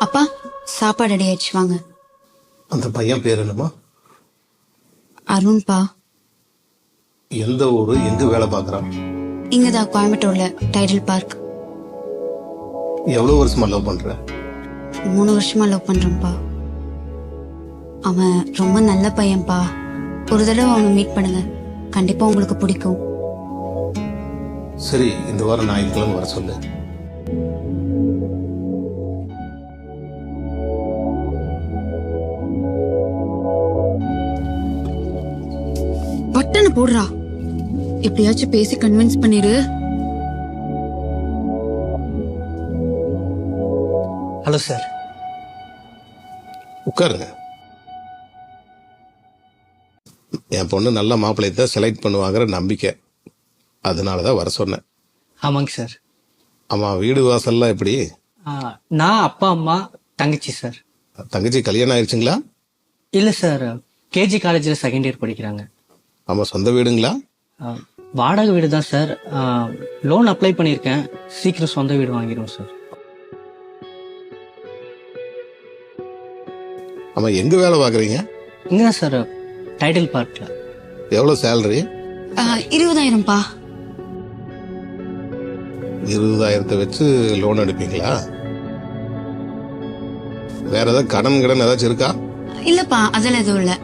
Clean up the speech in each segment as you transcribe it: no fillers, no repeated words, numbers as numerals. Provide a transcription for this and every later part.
அப்பா சாப்பாடு ரெடி ஆயிடுச்சு வாங்க. அந்த பையன் பேர் என்னம்மா? அருண்பா. எந்த ஊரு, எங்க வேலை பார்க்கறான்? இங்கதான் கோயம்புத்தூர்ல டைடல் பார்க். எவ்வளவு வருஷமா லவ் பண்ற? 3 வருஷமா லவ் பண்றேன்ப்பா. அவன் ரொம்ப நல்ல பையன்பா. ஒரு தடவை அவனை மீட் பண்ணுங்க, கண்டிப்பா உங்களுக்கு பிடிக்கும். சரி, இந்த வாரம் ஞாயிற்றுக்கிழமை வர சொல்லு. பட்டனை போடுறா. எப்படியாச்சும் பேசி கன்வின்ஸ் பண்ணிரு. Hello sir. உட்காருங்க. என் பொண்ணு நல்ல மாப்பிள்ளையை தான் செலக்ட் பண்ணுவாங்கிற நம்பிக்கை, அதனாலதான் வர சொன்னேன். ஆமாங்க சார். ஆமா, வீடு வாசல்லாம் எப்படி? நான் அப்பா அம்மா தங்கச்சி சார். தங்கச்சி கல்யாணம் ஆயிடுச்சுங்களா? இல்லை சார், கேஜி காலேஜில் செகண்ட் இயர் படிக்கிறாங்க. ஆமா, சொந்த வீடுங்களா? வாடகை வீடு தான் சார். லோன் அப்ளை பண்ணியிருக்கேன், சீக்கிரம் சொந்த வீடு வாங்கிடுவோம் சார். ஆமா, எங்க வேலை பார்க்குறீங்க? இங்கே தான் சார், டைடல் பார்க்கில். எவ்வளோ சேலரி? 20,000பா. 20,000 வச்சு லோன் எடுப்பீங்களா? வேற ஏதாவது கடன் ஏதாச்சும் இருக்கா? இல்லப்பா, அதெல்லாம் எதுவும் இல்ல.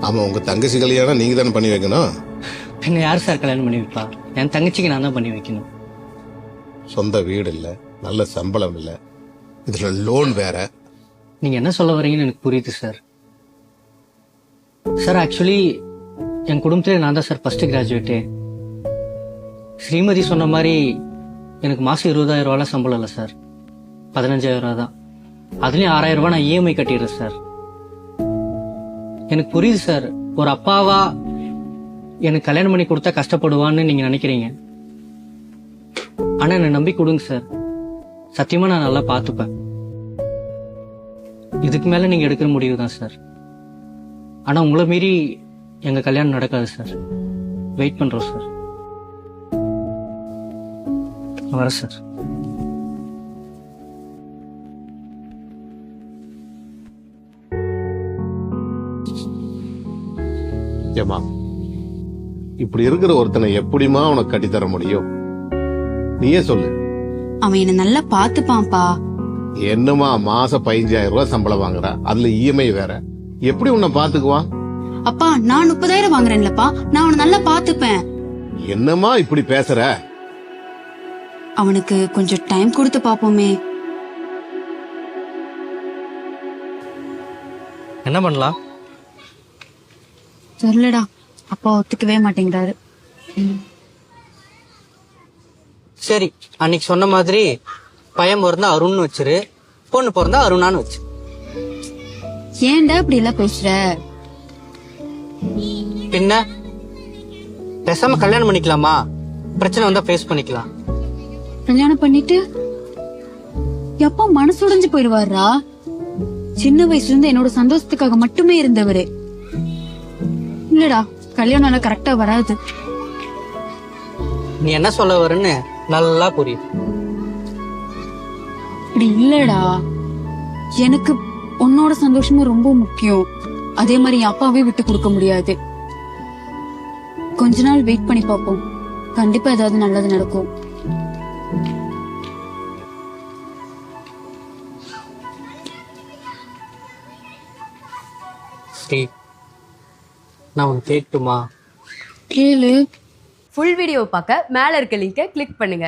ஆமா, உங்க தங்கச்சி கல்யாணம் நீங்க தானே பண்ணி வைக்கணும். பின்ன யார் சார் கல்யாணம் பண்ணி வைப்பா? என் தங்கச்சிக்கு நான் தான் பண்ணி வைக்கணும். சொந்த வீடு இல்ல, நல்ல சம்பளம் இல்ல, இதுல லோன் வேற. நீங்க என்ன சொல்ல வரீங்கன்னு எனக்கு புரியுது சார். சார் ஆக்சுவலி என் குடும்பத்திலே நான் தான் சார் ஃபர்ஸ்ட் கிராஜுவேட்டு. ஸ்ரீமதி சொன்ன மாதிரி எனக்கு மாசம் 20,000 ரூபாய் சம்பளம் இல்லை சார், 15,000 ரூபா தான். அதுலயும் 6,000 ரூபாய் நான் இஎம்ஐ கட்டிடுறேன் சார். எனக்கு புரியுது சார், ஒரு அப்பாவா எனக்கு கல்யாணம் பண்ணி கொடுத்தா கஷ்டப்படுவான்னு நீங்க நினைக்கிறீங்க. ஆனா என்னை நம்பி கொடுங்க சார், சத்தியமா நான் நல்லா பார்த்துப்பேன். இதுக்கு மேல நீங்க எடுக்கிற முடிவு தான் சார். ஆனா உங்களை மீறி எங்க கல்யாணம் நடக்காது சார். வெயிட் பண்றோம் சார். வரேன் சார். ஏமா, இப்படி இருக்கிற ஒருத்தனை எப்படிமா உனக்கு கட்டித்தர முடியும்? நீயே சொல்லு. அவன் என்ன நல்லா பாத்துப்பான்ப்பா. என்னமா மாசம் 15,000 ரூபாய் சம்பளம் வாங்குற, அதுல இஎம்ஐ வேற, எப்படி உன்னை பாத்துக்குவான்? அப்பா, நான் 30,000 வாங்குறேன்லப்பா, நான் அவனை நல்லா பாத்துப்பேன். என்னமா இப்படி பேசுற? அவனுக்கு கொஞ்சம் டைம் கொடுத்து பாப்போமே. என்ன பண்ணலாம்? தெரியலடா, அப்பா ஒத்துக்கவே மாட்டேங்கிறாரு. சரி, அன்னைக்கு சொன்ன மாதிரி பையன் பிறந்தா அருண்னு வச்சிரு, பொண்ணு பிறந்தா அருணான்னு வச்சு. ஏன்டா இப்படி எல்லாம் பேசுற? பின்ன பேசாம கல்யாணம் பண்ணிக்கலாமா? பிரச்சனை வந்தா ஃபேஸ் பண்ணிக்கலாம். கல்யாணம் பண்ணிட்டு எப்பா மனசு உடைஞ்சு போயிடுவாரா? சின்ன வயசுல இருந்து என்னோட சந்தோஷத்துக்காக மட்டுமே இருந்தவரு. இல்லடா, கல்யாணம் எல்லாம் கரெக்டா வராது. நீ என்ன சொல்ல வரன்னு நல்லா புரியுது. அப்படி இல்லடா, எனக்கு உன்னோட சந்தோஷமும் ரொம்ப முக்கியம். அதே மாதிரி என் அப்பாவே விட்டு கொடுக்க முடியாது. கொஞ்ச நாள் வெயிட் பண்ணி பார்ப்போம், கண்டிப்பா ஏதாவது நல்லது நடக்கும். ஸ்ரீ, நான் உனக்கு கேட்குமா? கேளு. ஃபுல் வீடியோ பார்க்க மேல இருக்க லிங்கை கிளிக் பண்ணுங்க.